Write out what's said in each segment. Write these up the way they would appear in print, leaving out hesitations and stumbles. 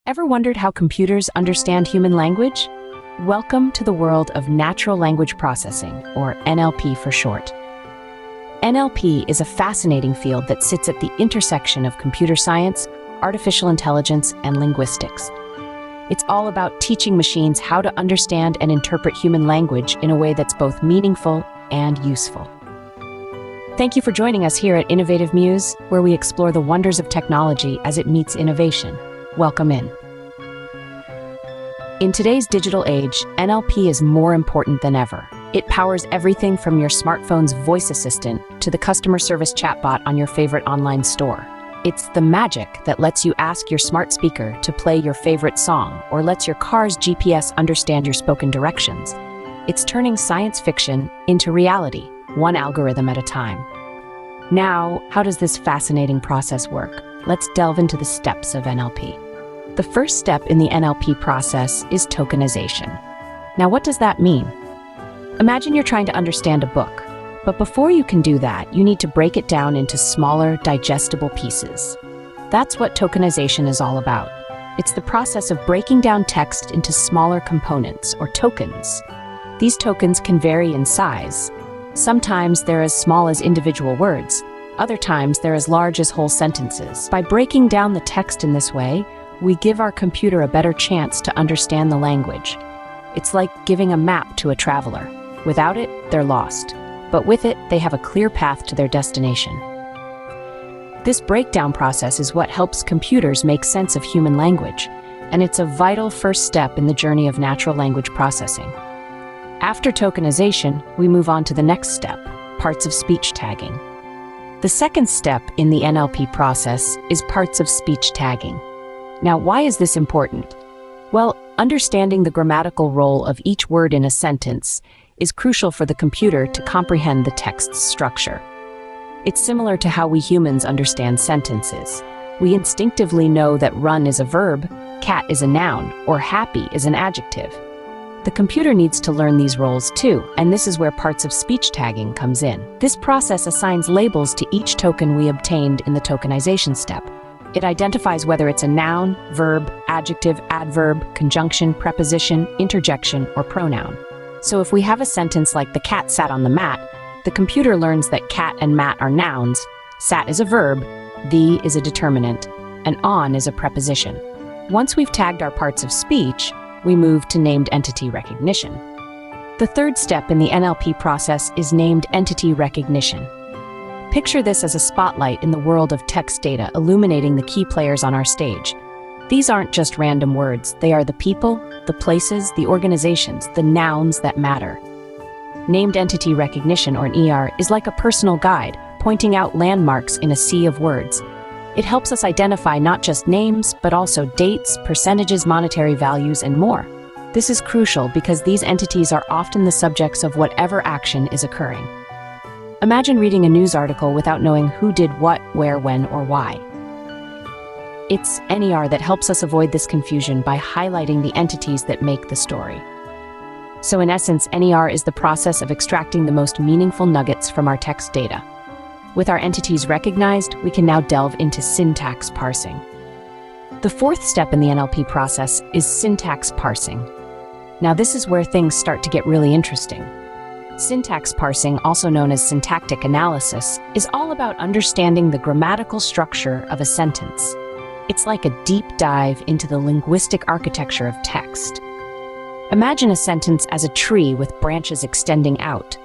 Ever wondered how computers understand human language? Welcome to the world of natural language processing, or NLP for short. NLP is a fascinating field that sits at the intersection of computer science, artificial intelligence, and linguistics. It's all about teaching machines how to understand and interpret human language in a way that's both meaningful and useful. Thank you for joining us here at Innovative Muse, where we explore the wonders of technology as it meets innovation. Welcome in. In today's digital age, NLP is more important than ever. It powers everything from your smartphone's voice assistant to the customer service chatbot on your favorite online store. It's the magic that lets you ask your smart speaker to play your favorite song or lets your car's GPS understand your spoken directions. It's turning science fiction into reality, one algorithm at a time. Now, how does this fascinating process work? Let's delve into the steps of NLP. The first step in the NLP process is tokenization. Now, what does that mean? Imagine you're trying to understand a book, but before you can do that, you need to break it down into smaller, digestible pieces. That's what tokenization is all about. It's the process of breaking down text into smaller components, or tokens. These tokens can vary in size. Sometimes they're as small as individual words. Other times they're as large as whole sentences. By breaking down the text in this way, we give our computer a better chance to understand the language. It's like giving a map to a traveler. Without it, they're lost. But with it, they have a clear path to their destination. This breakdown process is what helps computers make sense of human language, and it's a vital first step in the journey of natural language processing. After tokenization, we move on to the next step, parts of speech tagging. The second step in the NLP process is parts of speech tagging. Now, why is this important? Well, understanding the grammatical role of each word in a sentence is crucial for the computer to comprehend the text's structure. It's similar to how we humans understand sentences. We instinctively know that run is a verb, cat is a noun, or happy is an adjective. The computer needs to learn these roles too, and this is where parts of speech tagging comes in. This process assigns labels to each token we obtained in the tokenization step. It identifies whether it's a noun, verb, adjective, adverb, conjunction, preposition, interjection, or pronoun. So if we have a sentence like "the cat sat on the mat," the computer learns that cat and mat are nouns, sat is a verb, the is a determinant, and on is a preposition. Once we've tagged our parts of speech, we move to named entity recognition. The third step in the NLP process is named entity recognition. Picture this as a spotlight in the world of text data illuminating the key players on our stage. These aren't just random words, they are the people, the places, the organizations, the nouns that matter. Named entity recognition, or NER, is like a personal guide, pointing out landmarks in a sea of words. It helps us identify not just names, but also dates, percentages, monetary values, and more. This is crucial because these entities are often the subjects of whatever action is occurring. Imagine reading a news article without knowing who did what, where, when, or why. It's NER that helps us avoid this confusion by highlighting the entities that make the story. So in essence, NER is the process of extracting the most meaningful nuggets from our text data. With our entities recognized, we can now delve into syntax parsing. The fourth step in the NLP process is syntax parsing. Now this is where things start to get really interesting. Syntax parsing, also known as syntactic analysis, is all about understanding the grammatical structure of a sentence. It's like a deep dive into the linguistic architecture of text. Imagine a sentence as a tree with branches extending out.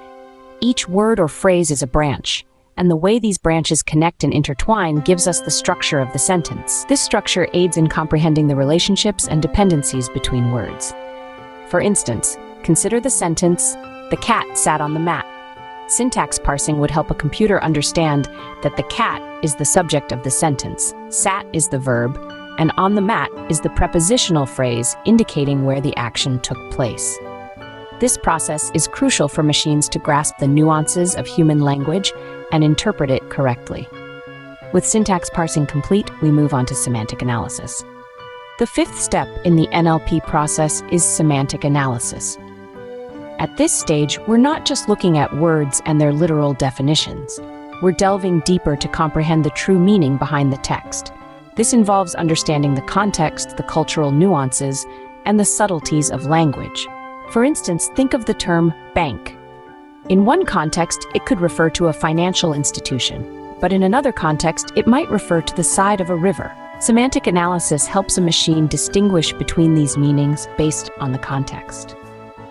Each word or phrase is a branch, and the way these branches connect and intertwine gives us the structure of the sentence. This structure aids in comprehending the relationships and dependencies between words. For instance, consider the sentence, "The cat sat on the mat." Syntax parsing would help a computer understand that the cat is the subject of the sentence, sat is the verb, and on the mat is the prepositional phrase indicating where the action took place. This process is crucial for machines to grasp the nuances of human language and interpret it correctly. With syntax parsing complete, we move on to semantic analysis. The fifth step in the NLP process is semantic analysis. At this stage, we're not just looking at words and their literal definitions. We're delving deeper to comprehend the true meaning behind the text. This involves understanding the context, the cultural nuances, and the subtleties of language. For instance, think of the term bank. In one context, it could refer to a financial institution, but in another context, it might refer to the side of a river. Semantic analysis helps a machine distinguish between these meanings based on the context.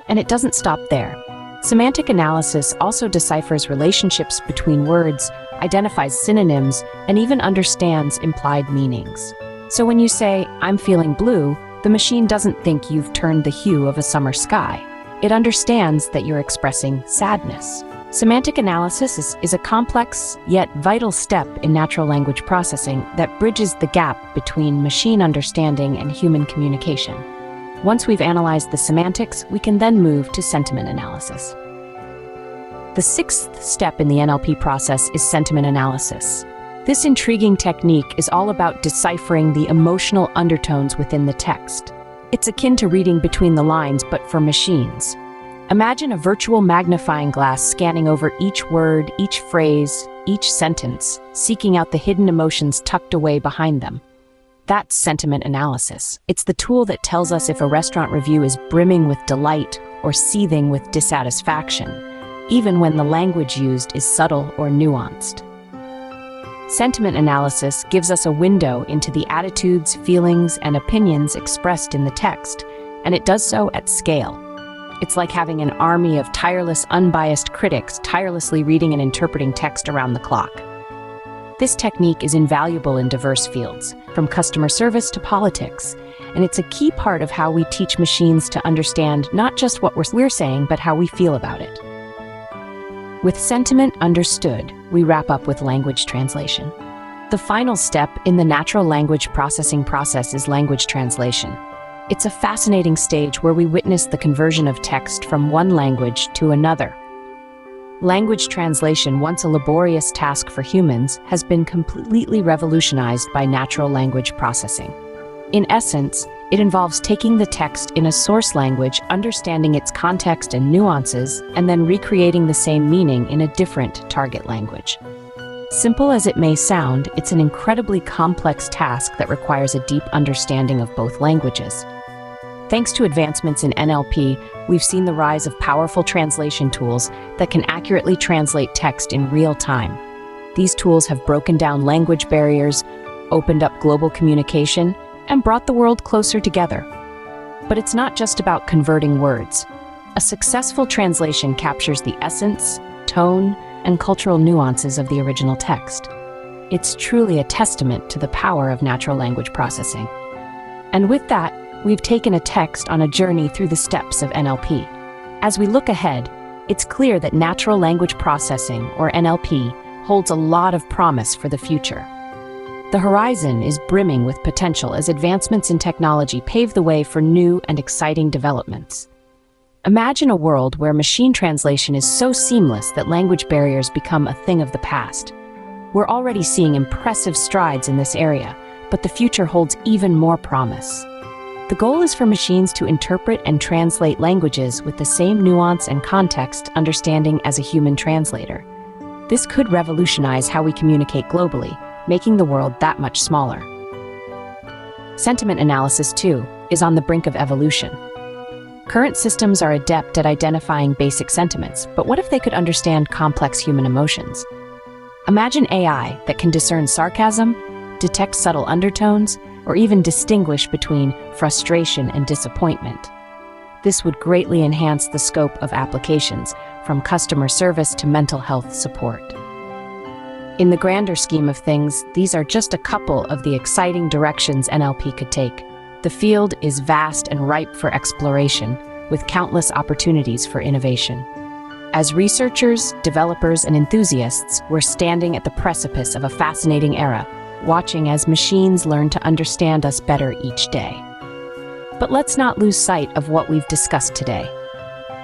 And it doesn't stop there. Semantic analysis also deciphers relationships between words, identifies synonyms, and even understands implied meanings. So when you say, "I'm feeling blue," the machine doesn't think you've turned the hue of a summer sky. It understands that you're expressing sadness. Semantic analysis is a complex yet vital step in natural language processing that bridges the gap between machine understanding and human communication. Once we've analyzed the semantics, we can then move to sentiment analysis. The sixth step in the NLP process is sentiment analysis. This intriguing technique is all about deciphering the emotional undertones within the text. It's akin to reading between the lines, but for machines. Imagine a virtual magnifying glass scanning over each word, each phrase, each sentence, seeking out the hidden emotions tucked away behind them. That's sentiment analysis. It's the tool that tells us if a restaurant review is brimming with delight or seething with dissatisfaction, even when the language used is subtle or nuanced. Sentiment analysis gives us a window into the attitudes, feelings, and opinions expressed in the text, and it does so at scale. It's like having an army of tireless, unbiased critics tirelessly reading and interpreting text around the clock. This technique is invaluable in diverse fields, from customer service to politics, and it's a key part of how we teach machines to understand not just what we're saying, but how we feel about it. With sentiment understood, we wrap up with language translation. The final step in the natural language processing process is language translation. It's a fascinating stage where we witness the conversion of text from one language to another. Language translation, once a laborious task for humans, has been completely revolutionized by natural language processing. In essence, it involves taking the text in a source language, understanding its context and nuances, and then recreating the same meaning in a different target language. Simple as it may sound, it's an incredibly complex task that requires a deep understanding of both languages. Thanks to advancements in NLP, we've seen the rise of powerful translation tools that can accurately translate text in real time. These tools have broken down language barriers, opened up global communication, and brought the world closer together. But it's not just about converting words. A successful translation captures the essence, tone, and cultural nuances of the original text. It's truly a testament to the power of natural language processing. And with that, we've taken a text on a journey through the steps of NLP. As we look ahead, it's clear that natural language processing, or NLP, holds a lot of promise for the future. The horizon is brimming with potential as advancements in technology pave the way for new and exciting developments. Imagine a world where machine translation is so seamless that language barriers become a thing of the past. We're already seeing impressive strides in this area, but the future holds even more promise. The goal is for machines to interpret and translate languages with the same nuance and context understanding as a human translator. This could revolutionize how we communicate globally, making the world that much smaller. Sentiment analysis, too, is on the brink of evolution. Current systems are adept at identifying basic sentiments, but what if they could understand complex human emotions? Imagine AI that can discern sarcasm, detect subtle undertones, or even distinguish between frustration and disappointment. This would greatly enhance the scope of applications, from customer service to mental health support. In the grander scheme of things, these are just a couple of the exciting directions NLP could take. The field is vast and ripe for exploration, with countless opportunities for innovation. As researchers, developers, and enthusiasts, we're standing at the precipice of a fascinating era, watching as machines learn to understand us better each day. But let's not lose sight of what we've discussed today.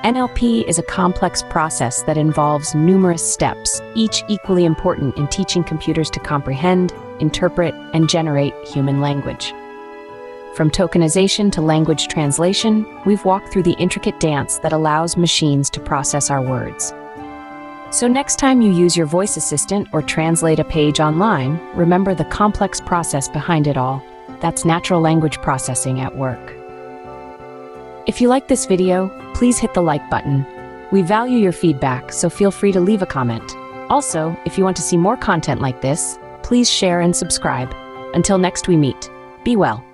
NLP is a complex process that involves numerous steps, each equally important in teaching computers to comprehend, interpret, and generate human language. From tokenization to language translation, we've walked through the intricate dance that allows machines to process our words. So next time you use your voice assistant or translate a page online, remember the complex process behind it all. That's natural language processing at work. If you like this video, please hit the like button. We value your feedback, so feel free to leave a comment. Also, if you want to see more content like this, please share and subscribe. Until next we meet, be well.